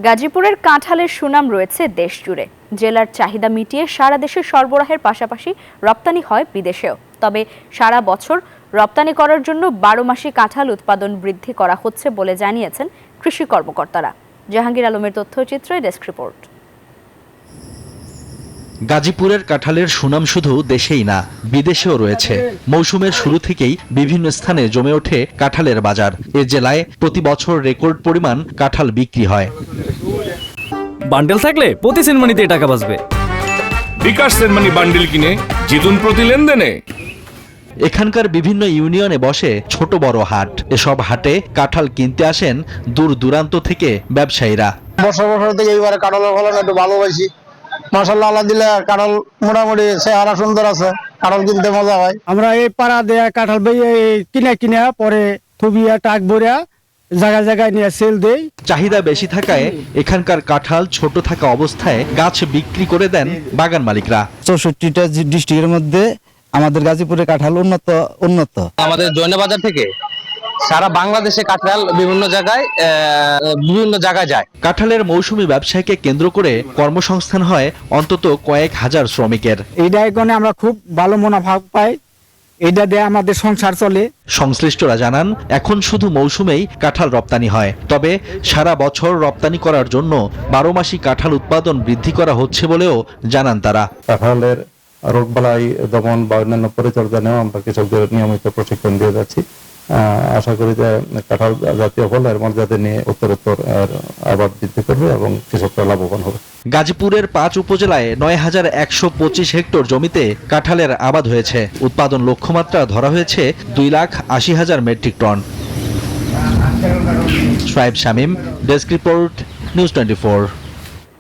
গাজীপুরের কাঁঠালের সুনাম রয়েছে দেশ জুড়ে। জেলার চাহিদা মিটিয়ে সারা দেশে সরবরাহের পাশাপাশি রপ্তানি হয় বিদেশেও। তবে সারা বছর রপ্তানি করার জন্য 12 মাসি কাঁঠাল উৎপাদন বৃদ্ধি করা হচ্ছে বলে জানিয়েছেন কৃষি কর্মকর্তারা। জাহাঙ্গীর আলমের তথ্যচিত্রে ডেস্ক রিপোর্ট। গাজীপুরের কাঁঠালের সুনাম শুধু দেশেই না, বিদেশেও রয়েছে। মৌসুমের শুরু থেকেই বিভিন্ন স্থানে জমে ওঠে কাঁঠালের বাজার। এ জেলায় প্রতি বছর রেকর্ড পরিমাণ কাঁঠাল বিক্রি হয়। বান্ডেল থাকলে প্রতি সেনমানিতে টাকা বাঁচবে। বিকাশ সেনমানি বান্ডেল কিনে জিতুন প্রতি লেনদেনে। এখানকার বিভিন্ন ইউনিয়নে বসে ছোট বড় হাট। এসব হাটে কাঁঠাল কিনতে আসেন দূর দূরান্ত থেকে ব্যবসায়ীরা। বছর থেকে এইবারে কাঁঠালের ফলন একটু ভালো হয়েছে। মাশাআল্লাহ, আল্লাহ দিলে কাঁঠাল মোটামুটি চেহারা সুন্দর আছে, কাঁঠাল কিনতে মজা হয়। আমরা এই পাড়া দেয়া কাঁঠাল কিনে পরে থুবিয়া টাক ভরিয়া জায়গায় জায়গায় নিয়ে সেল দেই। চাহিদা বেশি থাকায় এখানকার কাঁঠাল ছোট থাকা অবস্থায় গাছ বিক্রি করে দেন বাগান মালিকরা। 64টা ডিস্ট্রিক্টের মধ্যে আমাদের গাজীপুরের কাঁঠাল উন্নত। আমাদের জয়নাবাজার থেকে সারা বাংলাদেশে কাঁঠাল বিভিন্ন জায়গায় যায়। কাঁঠালের মৌসুমী ব্যবসায়কে কেন্দ্র করে কর্মসংস্থান হয় অন্তত কয়েক হাজার শ্রমিকের। এইটা এখানে আমরা খুব ভালো মুনাফা পাই, এইটা দিয়ে আমাদের সংসার চলে। সংশ্লিষ্টরা জানান, এখন শুধু মৌসুমেই কাঁঠাল রপ্তানি হয়, তবে সারা বছর রপ্তানি করার জন্য 12 মাসি কাঁঠাল উৎপাদন বৃদ্ধি করা হচ্ছে বলেও জানান তারা। কাঁঠালের রোগবালাই দমন বা অন্যান্য পরিচর্যা নেওয়া আমরা কৃষকদের নিয়মিত প্রশিক্ষণ দিয়ে যাচ্ছি। আশা করি যে কাঁঠাল জাতীয় ফলের মর্যাদা নিয়ে উত্তরোত্তর আবাদ বৃদ্ধি করবে এবং কৃষকরা লাভবান হবে। গাজীপুরের 5 উপজেলায় 9125 হেক্টর জমিতে কাঁঠালের আবাদ হয়েছে। উৎপাদন লক্ষ্যমাত্রা ধরা হয়েছে 2,80,000 metric ton. Shoaib Shamim, desk report, news 24।